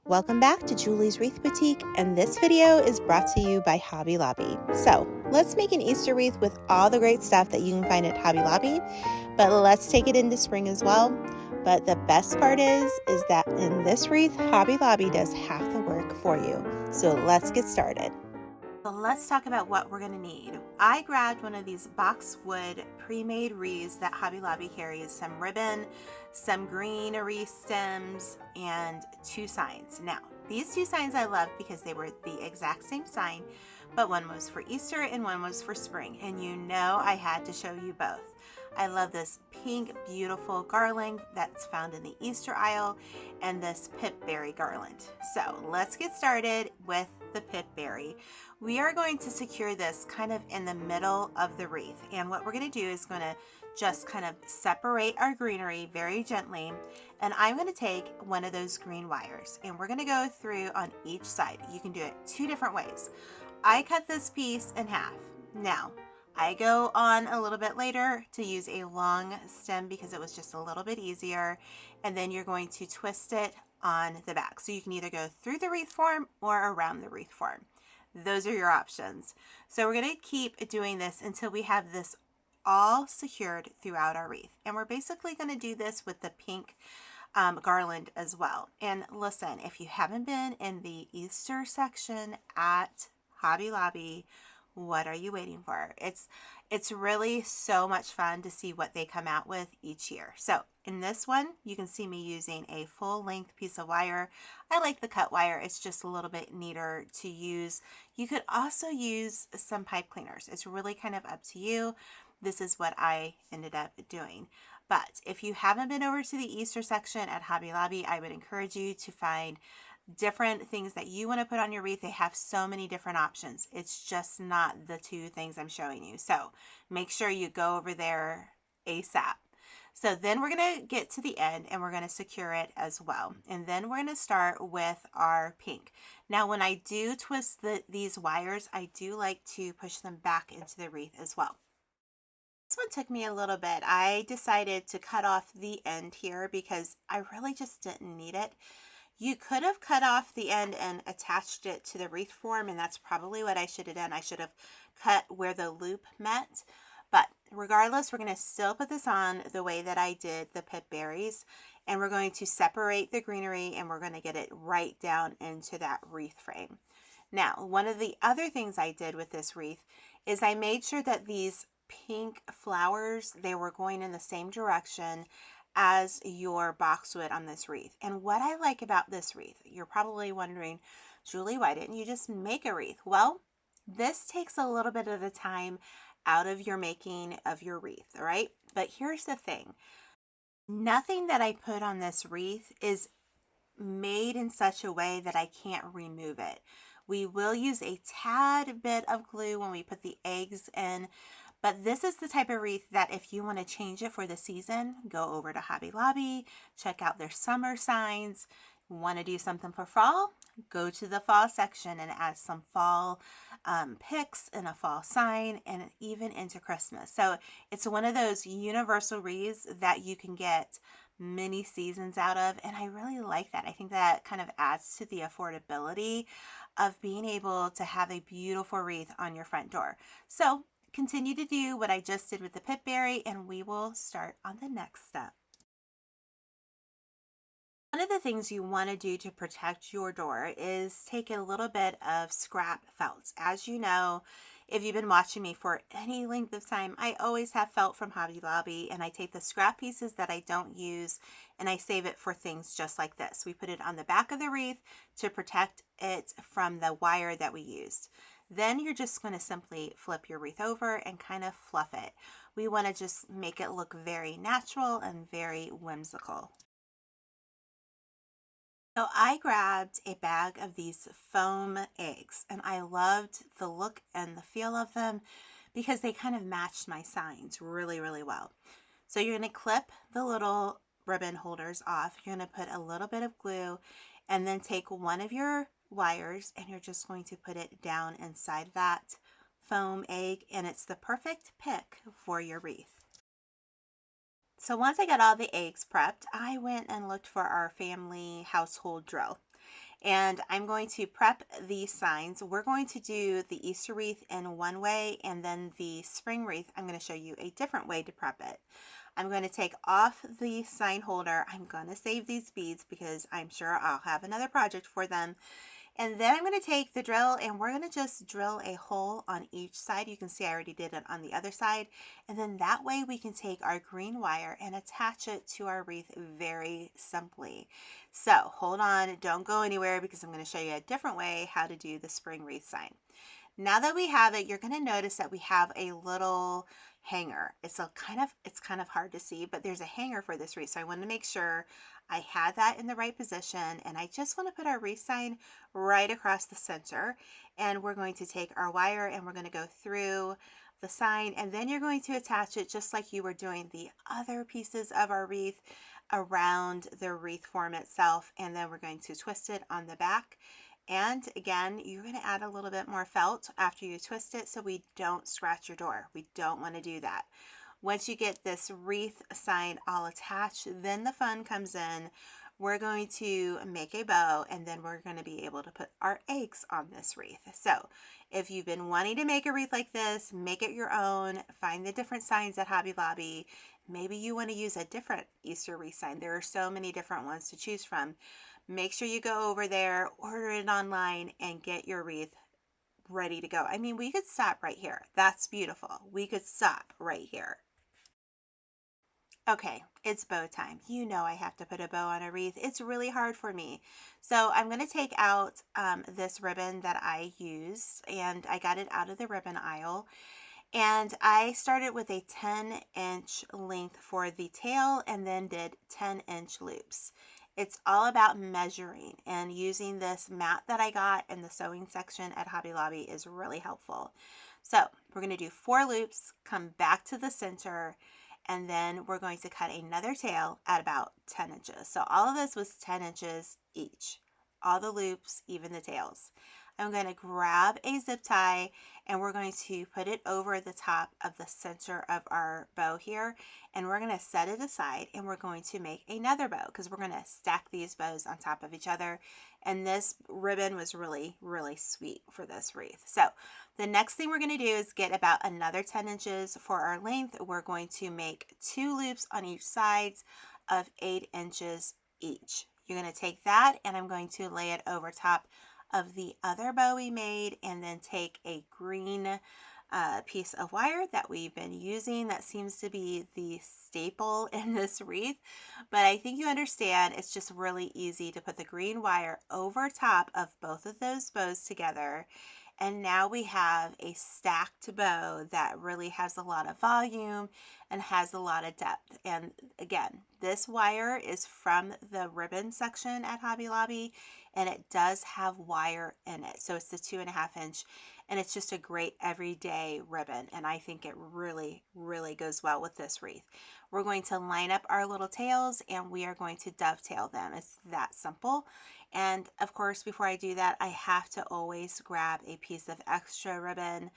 Welcome back to Julie's Wreath Boutique, and this video is brought to you by Hobby Lobby. So let's make an Easter wreath with all the great stuff that you can find at Hobby Lobby, but let's take it into spring as well. But the best part is that in this wreath, Hobby Lobby does half the work for you. So let's get started. So let's talk about what we're going to need. I grabbed one of these boxwood pre-made wreaths that Hobby Lobby carries, some ribbon, some green wreath stems, and 2 signs. Now, these 2 signs I loved because they were the exact same sign, but one was for Easter and one was for spring, and you know I had to show you both. I love this pink, beautiful garland that's found in the Easter aisle and this pipberry garland. So let's get started with the pipberry. We are going to secure this kind of in the middle of the wreath. And what we're going to do is going to just kind of separate our greenery very gently. And I'm going to take one of those green wires and we're going to go through on each side. You can do it 2 different ways. I cut this piece in half. Now, I go on a little bit later to use a long stem because it was just a little bit easier. And then you're going to twist it on the back. So you can either go through the wreath form or around the wreath form. Those are your options. So we're going to keep doing this until we have this all secured throughout our wreath. And we're basically going to do this with the pink garland as well. And listen, if you haven't been in the Easter section at Hobby Lobby, what are you waiting for? It's really so much fun to see what they come out with each year. So in this one, you can see me using a full length piece of wire. I like the cut wire. It's just a little bit neater to use. You could also use some pipe cleaners. It's really kind of up to you. This is what I ended up doing. But if you haven't been over to the Easter section at Hobby Lobby, I would encourage you to find different things that you want to put on your wreath. They have so many different options. It's just not the 2 things I'm showing you. So make sure you go over there ASAP. So then we're going to get to the end and we're going to secure it as well. And then we're going to start with our pink. Now, when I do twist these wires, I do like to push them back into the wreath as well. This one took me a little bit. I decided to cut off the end here because I really just didn't need it. You could have cut off the end and attached it to the wreath form, and that's probably what I should have done. I should have cut where the loop met. But regardless, we're going to still put this on the way that I did the pipberries, and we're going to separate the greenery, and we're going to get it right down into that wreath frame. Now, one of the other things I did with this wreath is I made sure that these pink flowers, they were going in the same direction as your boxwood on this wreath. And what I like about this wreath, you're probably wondering, Julie, why didn't you just make a wreath? Well, this takes a little bit of the time out of your making of your wreath, all right? But here's the thing. Nothing that I put on this wreath is made in such a way that I can't remove it. We will use a tad bit of glue when we put the eggs in, but this is the type of wreath that if you want to change it for the season, go over to Hobby Lobby, check out their summer signs. Want to do something for fall? Go to the fall section and add some fall picks and a fall sign and even into Christmas. So it's one of those universal wreaths that you can get many seasons out of, and I really like that. I think that kind of adds to the affordability of being able to have a beautiful wreath on your front door. So continue to do what I just did with the pipberry, and we will start on the next step. One of the things you want to do to protect your door is take a little bit of scrap felt. As you know, if you've been watching me for any length of time, I always have felt from Hobby Lobby, and I take the scrap pieces that I don't use and I save it for things just like this. We put it on the back of the wreath to protect it from the wire that we used. Then you're just going to simply flip your wreath over and kind of fluff it. We want to just make it look very natural and very whimsical. So I grabbed a bag of these foam eggs, and I loved the look and the feel of them because they kind of matched my signs really, really well. So you're going to clip the little ribbon holders off. You're going to put a little bit of glue and then take one of your wires and you're just going to put it down inside that foam egg, and it's the perfect pick for your wreath. So once I got all the eggs prepped, I went and looked for our family household drill. And I'm going to prep these signs. We're going to do the Easter wreath in one way, and then the spring wreath, I'm going to show you a different way to prep it. I'm going to take off the sign holder. I'm going to save these beads because I'm sure I'll have another project for them. And then I'm going to take the drill and we're going to just drill a hole on each side. You can see I already did it on the other side. And then that way we can take our green wire and attach it to our wreath very simply. So hold on, don't go anywhere because I'm going to show you a different way how to do the spring wreath sign. Now that we have it, you're going to notice that we have a little hanger. It's kind of hard to see, but there's a hanger for this wreath. So I wanted to make sure I had that in the right position, and I just want to put our wreath sign right across the center. And we're going to take our wire and we're going to go through the sign, and then you're going to attach it just like you were doing the other pieces of our wreath around the wreath form itself, and then we're going to twist it on the back. And again, you're going to add a little bit more felt after you twist it so we don't scratch your door. We don't want to do that. Once you get this wreath sign all attached, then the fun comes in. We're going to make a bow, and then we're going to be able to put our eggs on this wreath. So if you've been wanting to make a wreath like this, make it your own. Find the different signs at Hobby Lobby. Maybe you want to use a different Easter wreath sign. There are so many different ones to choose from. Make sure you go over there, order it online, and get your wreath ready to go. I mean, we could stop right here. That's beautiful. We could stop right here. Okay, it's bow time. You know I have to put a bow on a wreath. It's really hard for me. So I'm going to take out this ribbon that I used, and I got it out of the ribbon aisle. And I started with a 10-inch length for the tail and then did 10-inch loops. It's all about measuring, and using this mat that I got in the sewing section at Hobby Lobby is really helpful. So we're going to do 4 loops, come back to the center, and then we're going to cut another tail at about 10 inches. So all of this was 10 inches each. All the loops, even the tails. I'm going to grab a zip tie and we're going to put it over the top of the center of our bow here, and we're going to set it aside, and we're going to make another bow because we're going to stack these bows on top of each other. And this ribbon was really, really sweet for this wreath. So the next thing we're going to do is get about another 10 inches for our length. We're going to make 2 loops on each side of 8 inches each. You're going to take that, and I'm going to lay it over top of the other bow we made, and then take a green piece of wire that we've been using. That seems to be the staple in this wreath, but I think you understand it's just really easy to put the green wire over top of both of those bows together. And now we have a stacked bow that really has a lot of volume and has a lot of depth. And again, this wire is from the ribbon section at Hobby Lobby, and it does have wire in it. So it's the 2.5 inch, and it's just a great everyday ribbon. And I think it really, really goes well with this wreath. We're going to line up our little tails, and we are going to dovetail them. It's that simple. And of course, before I do that, I have to always grab a piece of extra ribbon.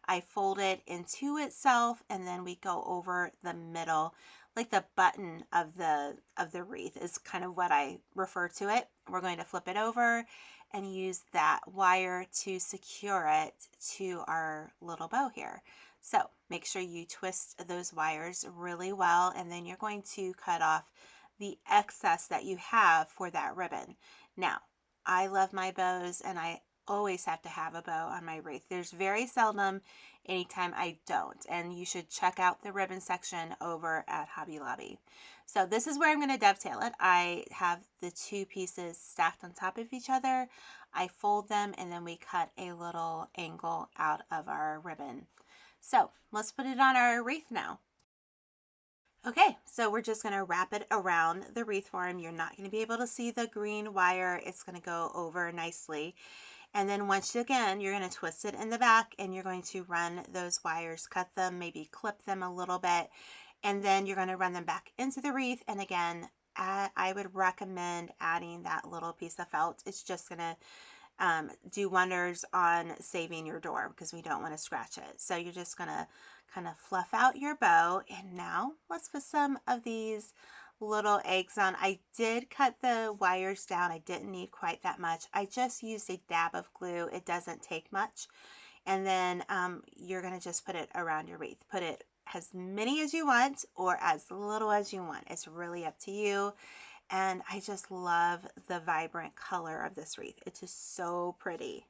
I fold it into itself, and then we go over the middle, like the button of the wreath is kind of what I refer to it. We're going to flip it over and use that wire to secure it to our little bow here. So make sure you twist those wires really well, and then you're going to cut off the excess that you have for that ribbon. Now, I love my bows, and I always have to have a bow on my wreath. There's very seldom anytime I don't, and you should check out the ribbon section over at Hobby Lobby. So this is where I'm going to dovetail it. I have the 2 pieces stacked on top of each other. I fold them, and then we cut a little angle out of our ribbon. So let's put it on our wreath now. Okay, so we're just going to wrap it around the wreath form. You're not going to be able to see the green wire. It's going to go over nicely. And then once again, you're going to twist it in the back, and you're going to run those wires, cut them, maybe clip them a little bit, and then you're going to run them back into the wreath. And again, I would recommend adding that little piece of felt. It's just going to do wonders on saving your door because we don't want to scratch it. So you're just going to kind of fluff out your bow. And now let's put some of these little eggs on. I did cut the wires down. I didn't need quite that much. I just used a dab of glue. It doesn't take much. And then you're going to just put it around your wreath. Put it as many as you want or as little as you want. It's really up to you. And I just love the vibrant color of this wreath. It's just so pretty.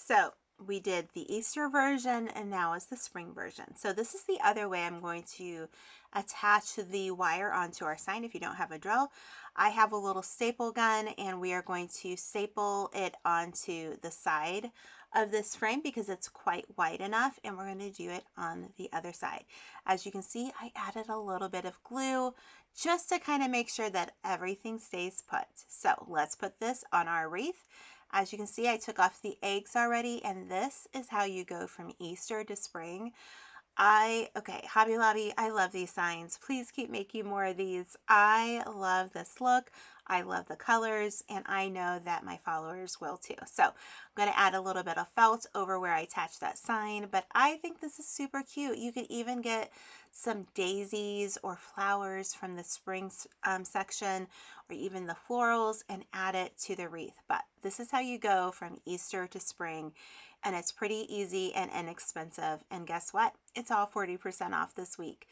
So we did the Easter version and now is the spring version. So this is the other way I'm going to attach the wire onto our sign if you don't have a drill. I have a little staple gun and we are going to staple it onto the side of this frame because it's quite wide enough, and we're going to do it on the other side. As you can see, I added a little bit of glue just to kind of make sure that everything stays put. So let's put this on our wreath. As you can see, I took off the eggs already, and this is how you go from Easter to spring. Okay, Hobby Lobby, I love these signs. Please keep making more of these. I love this look. I love the colors, and I know that my followers will too. So I'm going to add a little bit of felt over where I attached that sign, but I think this is super cute. You could even get some daisies or flowers from the spring section, or even the florals, and add it to the wreath. But this is how you go from Easter to spring, and it's pretty easy and inexpensive. And guess what? It's all 40% off this week.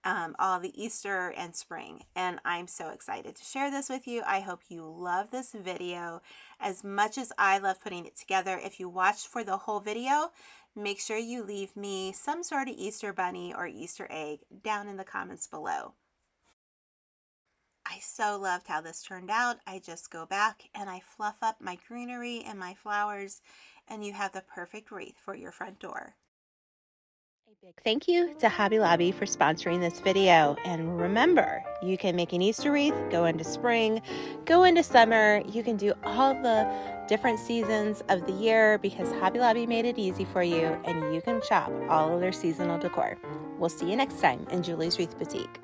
All the Easter and spring, and I'm so excited to share this with you. I hope you love this video as much as I love putting it together. If you watched for the whole video, make sure you leave me some sort of Easter bunny or Easter egg down in the comments below. I so loved how this turned out. I just go back and I fluff up my greenery and my flowers, and you have the perfect wreath for your front door. A big thank you to Hobby Lobby for sponsoring this video. And remember, you can make an Easter wreath, go into spring, go into summer. You can do all the different seasons of the year because Hobby Lobby made it easy for you, and you can shop all of their seasonal decor. We'll see you next time in Julie's Wreath Boutique.